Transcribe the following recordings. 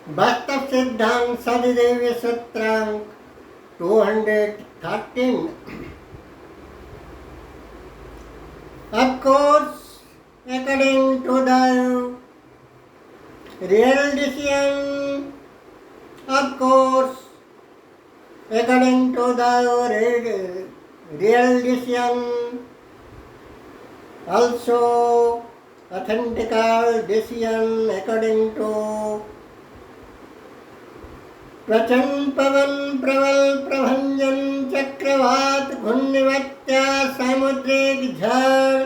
वास्तव सिद्धांत सदिदेव्य सूत्रांक 213. Of course, according to the real decision, of course, according to the real decision, also authentical decision according to प्रचंड पवन प्रबल प्रभंजन चक्रवात घूर्णिवत्या सामुद्रिक झड़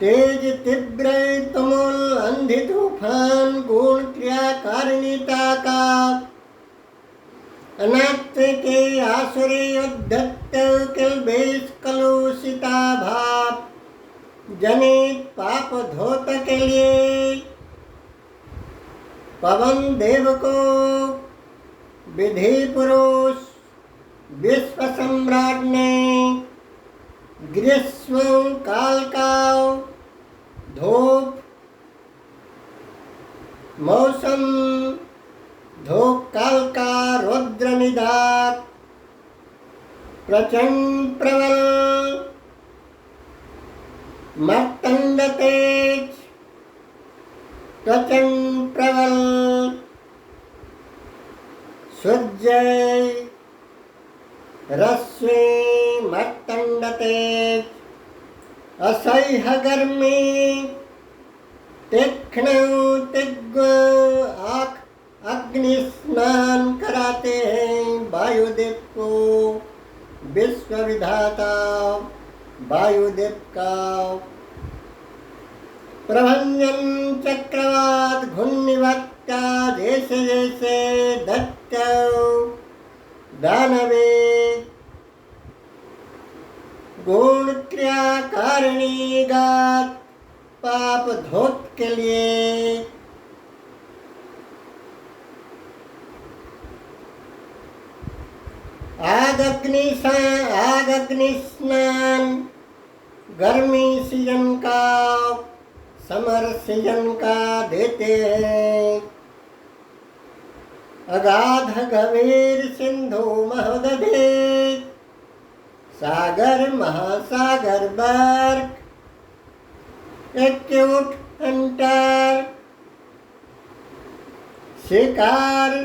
तेज तीव्र तुमुल अंधी तूफान गुण क्रियाकारिणीता का अनाथ के आसुरी उद्धत किलबेश कलुषिता भाव जनित पाप धोत के लिए पवन देव को विधि पुरुष विश्व सम्राट ने ग्रीष्म काल का धूप मौसम धूप काल का रुद्र निदात प्रचंड प्रबल मर्तंड तेज प्रचंड प्रबल सूर्य रश्मि मर्तंड तेज असह्य गर्मी तीक्ष्ण तीव्र आँख अग्नि स्नान कराते हैं वायुदेव को विश्व विधाता वायुदेव का प्रभंजन चक्रवात घूर्णिवत्ता जैसे जैसे दैत्य दानवे गुण क्रिया कारिणी गात पाप धोत के लिए आग अग्नि स्नान गर्मी सीजन का समर सीजन का देते हैं अगाध गंभीर सिंधु महोदधे सागर महासागर बर्क एक्यूट हंटर शिकार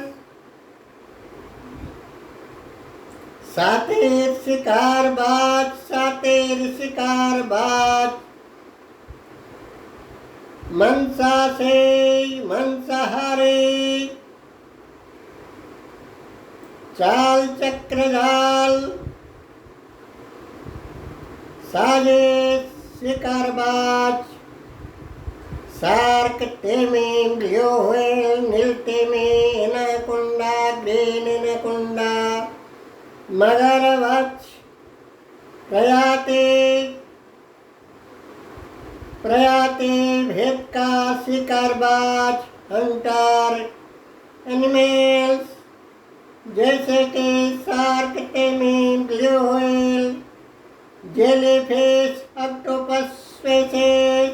सातेर शिकार बाज मनसा से मंसाहारी चाल चक्रजाल साजिश शिकारबाज सार्क तेमिंग लियो व्हेल नील तेमिंग एनाकोंडा ग्रीन एनाकोंडा मगरमच्छ प्रयाते भेद का शिकारबाज हंटर एनिमल्स जैसे कि शार्क तेमिंग blue whale jellyfish octopus fishes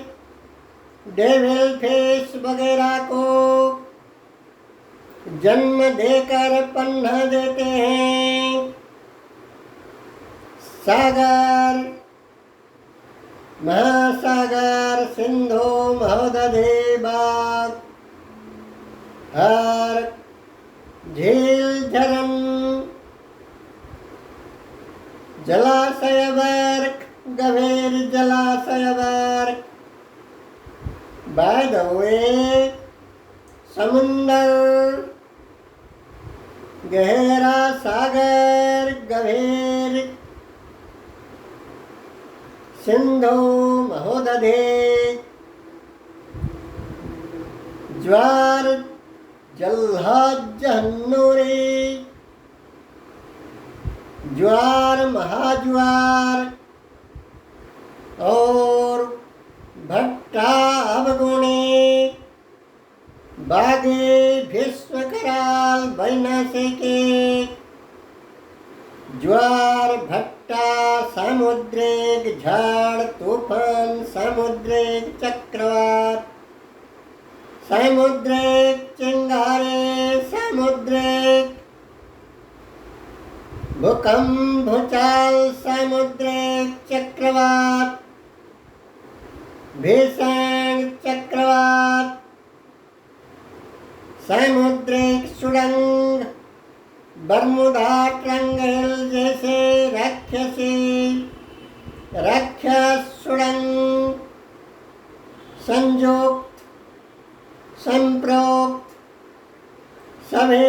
devil fish वगैरह को जन्म देकर पन्ना देते हैं सागर महासागर सिंधु महोदधे बाग हर झील झरन जलाशय वर्ग गंभीर जलाशय वर्ग बाय द वे समुंदर गहरा सागर गंभीर सिंधु महोदधे ज्वार जलहाज हन्नूरी ज्वार महाज्वार और भट्टा अवगुणी बागे भीष्म कराल वैनाशिकी ज्वार भट्टा सामुद्रिक झाड़ तूफान सामुद्रिक चक्रवात सामुद्रिक चिंगारे सामुद्रिक भूकंप भूचाल सामुद्रिक चक्रवात भीषण चक्रवात सामुद्रिक सुड़ंग बर्मुदा ट्रायंगल जैसे राक्षस सुड़ंग संयुक्त संप्रोक्त सभी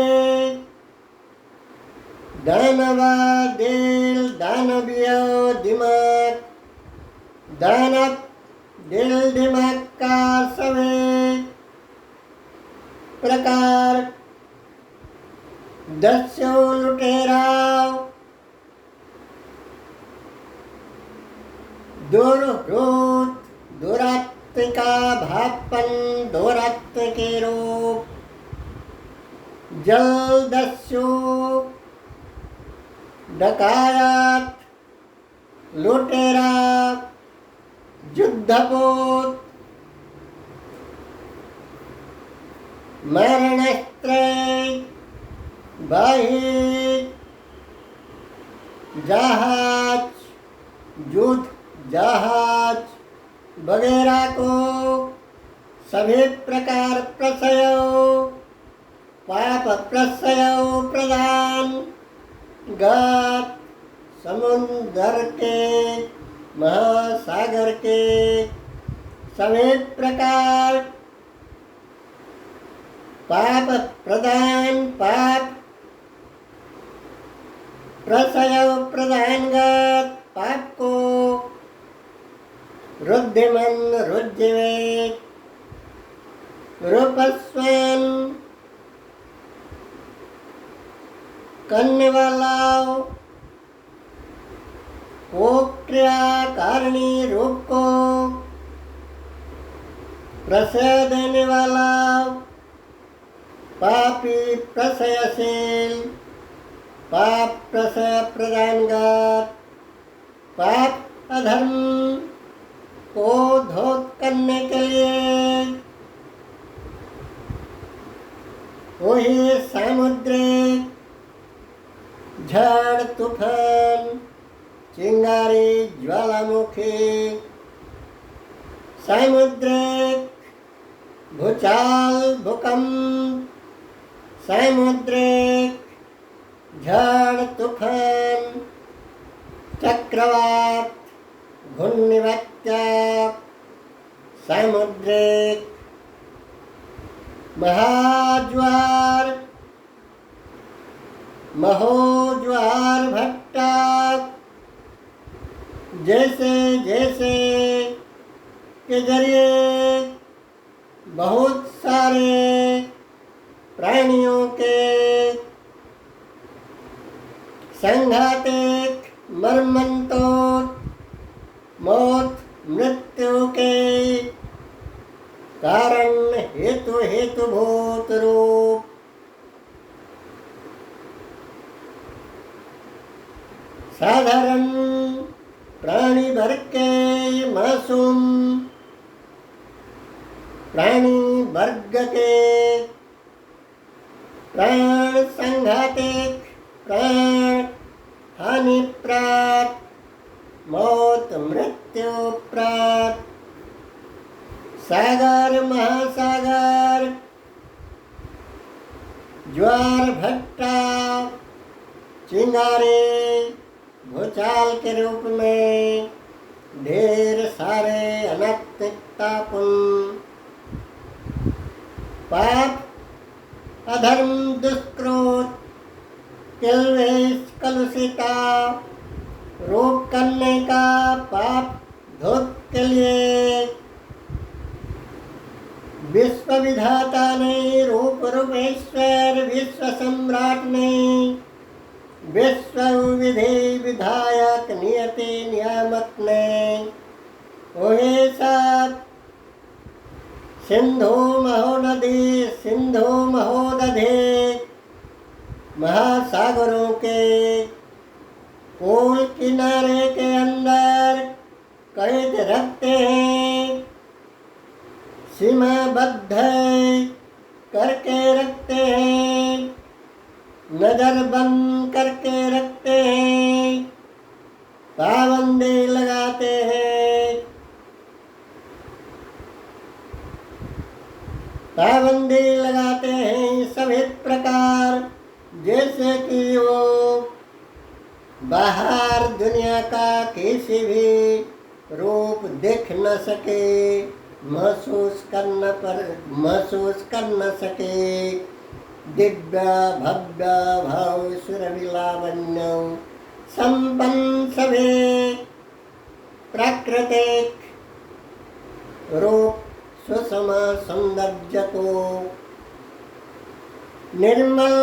दानवा दिल दानवीय दिमाग दानव दिल दिमाग का सभी प्रकार दस्यु लुटेरा दुर्वृत्त दुरात्मिका भापन दुरात्म के रूप जल दस्यु डकायत लुटेरा युद्धपोत मरणस्त्र बाहिर जहाज युद्ध जहाज वगैरह को सभी प्रकार प्रशय पाप प्रशय प्रदान गात समुद्र के महासागर के सभी प्रकार पाप प्रदान पाप प्रशय प्रदानगत पाप को रुद्धिमन रुज्जीवित रूपस्वन करने वाला को क्रिया कारिणी रूप को प्रशय देने वाला पापी प्रशयशील पाप प्रशय प्रदानगत पाप अधर्म को धोत करने के लिए वही सामुद्रिक झड़ तूफान चिंगारी ज्वालामुखी सामुद्रिक भूचाल भूकंप सामुद्रिक झड़ तूफान चक्रवात घूर्णिवत्या सामुद्रिक महाज्वार महोज्वार भट्टा जैसे जैसे के जरिए बहुत सारे प्राणियों के संघातिक मर्मंतों मौत मृत्यु के कारण हेतुभूत रूप साधारण प्राणी भर के मासूम प्राणी वर्ग के प्राण संघातिक प्राण हानि प्राप्त मौत मृत्यु प्राप्त सागर महासागर ज्वार भट्टा चिंगारी भूचाल के रूप में ढेर सारे अनैतिकतापूर्ण पाप अधर्म दुष्कृत किल्वेश कलुषिता रोग करने का पाप धोत के लिए विश्व विधाता ने रूप रूपेश्वर विश्व सम्राट ने विश्व विधि विधायक नियति नियामक ने वही सब सिंधु महोनदी सिंधु महोदधि महासागरों के कोल किनारे के अंदर कैद रखते हैं सीमाबद्ध करके रखते हैं, नजर बंद करके रखते हैं, पाबंदी लगाते हैं। पाबंदी लगाते हैं सभी प्रकार, जैसे कि वो बाहर दुनिया का किसी भी रूप देख न सके, महसूस कर न सके। दिव्य भव्य भाव सुरविलावण्य संपन्न सभी प्राकृतिक रूप सुषम सौंदर्य को, निर्मल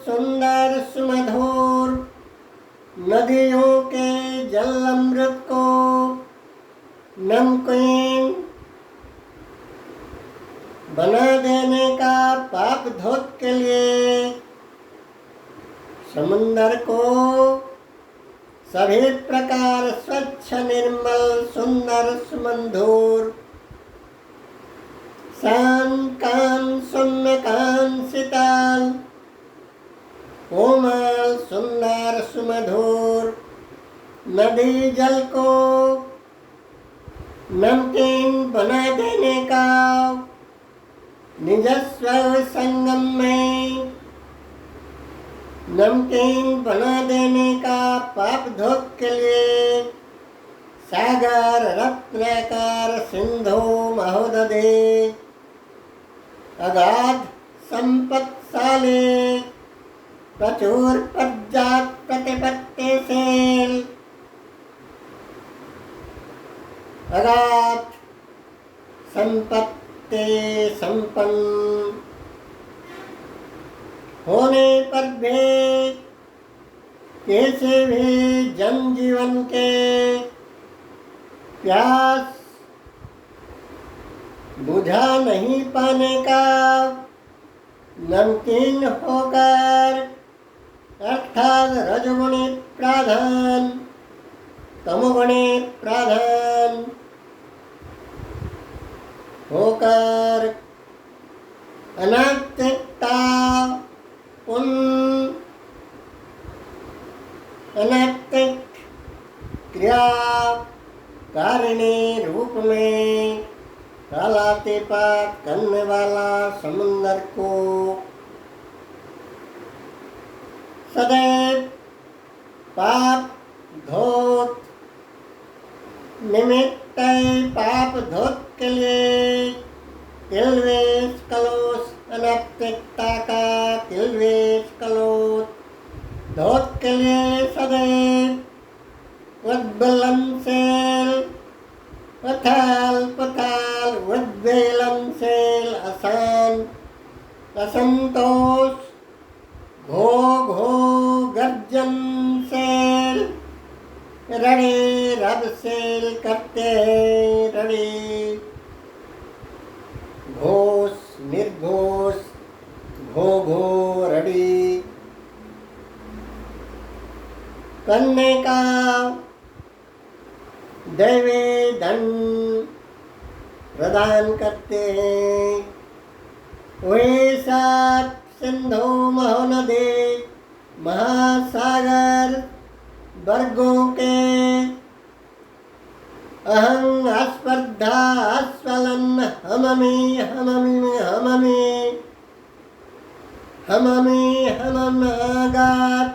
सुंदर सुमधुर नदियों के जल अमृत को, नमकीन बना देने का पाप धोत के लिए समुंदर को सभी प्रकार स्वच्छ निर्मल सुंदर सुमधुर शांत कांत शून्य कांत शीतल कोमल सुंदर सुमधुर नदी जल को नमकीन बना देने का, निजस्व संगम में नमकीन बना देने का पाप धोख के लिए सागर रत्नाकर सिंधु महोदधे अगाध संपत्तिशाली प्रचुर पर्याप्त प्रतिपत्तिशील अगाध संपत्ति संपन्न होने पर भी किसी भी जनजीवन के प्यास बुझा नहीं पाने का, नमकीन होकर अर्थात रजोगुणी प्रधान तमोगुणी प्रधान होकर अनैतिकता उन अनैतिक क्रिया कारिणी रूप में कालातीपात करने वाला समुंदर को सदैव पाप धोत निमित्त पाप धोत के लिए तिलवेश कलोश अनैतिकता का तिलवेश कलोश धोत के लिए सदैव उद्बलनशील पथाल पथाल उद्वेलनशील अशांत असंतोष घो घो गर्जनशील रड़े रबशील करते हैं, रड़े घोष निर्घोष घो घो रड़ी करने का दैवी दंड प्रदान करते हैं। वे सात सिंधु महोनदी महासागर वर्गों के अहं आस्पर्धा आस्फलन हममी हममी हममी हममी हमम आगात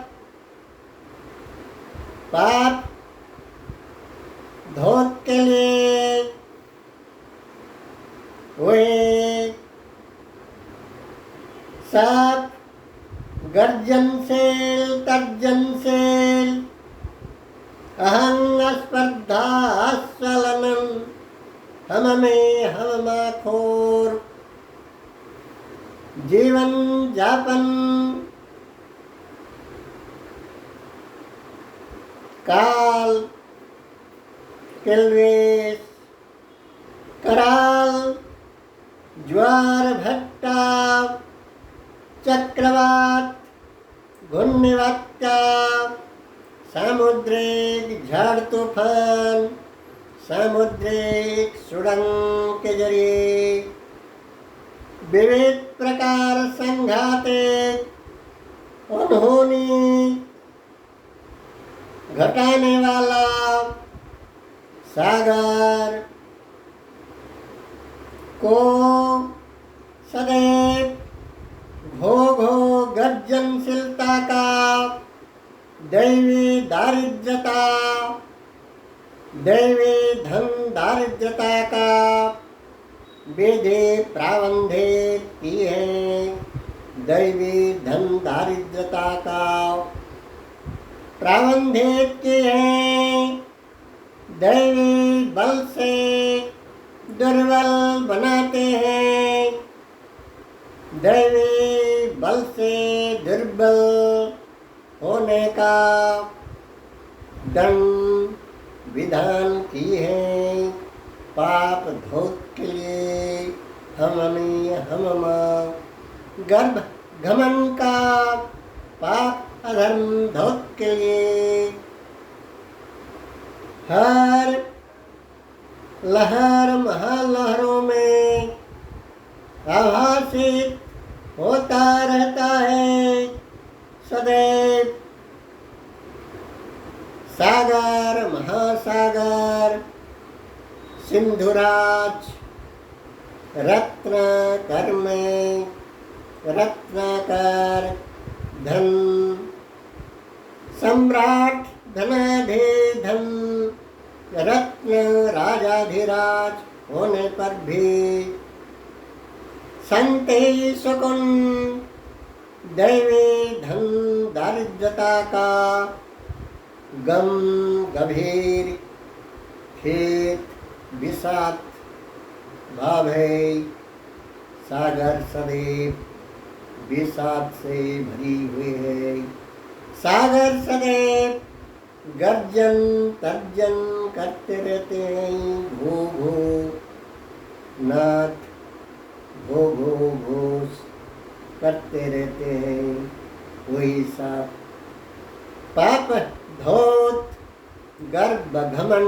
पाप धोत के लिए वे साप गर्जनशील तर्जनशील अहं स्पर्धा आस्फलनम हममे हममाखोर जीवन जापन काल किल्वेश कराल ज्वार भट्टा चक्रवात घूर्णिवात्या सामुद्रिक झाड़ तूफान सामुद्रिक सुरंग के जरिए विविध प्रकार संघाते अनहोनी घटाने वाला सागर को सदैव घो घो गर्जनशीलता का दैवी दारिद्रता दैवी धन दारिद्रता का विधि प्रावंधिक की है। दैवी धन दारिद्रता का प्रावंधिक की है। दैवी बल से दुर्बल बनाते हैं। दैवी बल से दुर्बल होने का दंड विधान की है। पाप धोत के लिए हम गर्भ घमन का पाप अधर्म धोत के लिए हर लहर महालहरों में आभासित होता रहता है। सदैव सागर महासागर सिंधुराज रत्नाकर में रत्नाकर धन सम्राट धनाधिधन रत्न राजाधिराज होने पर भी संते शकुन दैवी धन दारिद्रता का गम गंभीर खेत विषाद भाव है। सागर सदैव विषाद से भरी हुई है। सागर सदैव गर्जन तर्जन करते रहते हैं। घो घो नाथ घो घो घोष करते रहते हैं। वही साप पाप धोत गर्भ घमन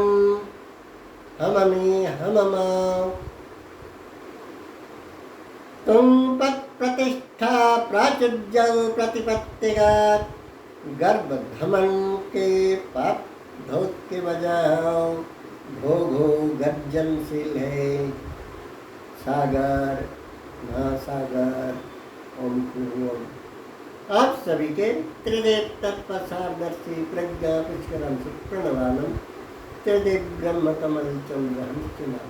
हममा तुम पद प्रतिष्ठा प्राचुर्य प्रतिपत्तिगत गर्भ घमन के पाप धोत के बजाय घो घो गर्जनशील है। सागर महासागर ओम पूर्वम। आप सभी के त्रिदेव तत्पसारदर्शी प्रज्ञा पुष्करम प्रणवानम त्रिदेव ब्रह्म कमल चंद्रहम चुनाव।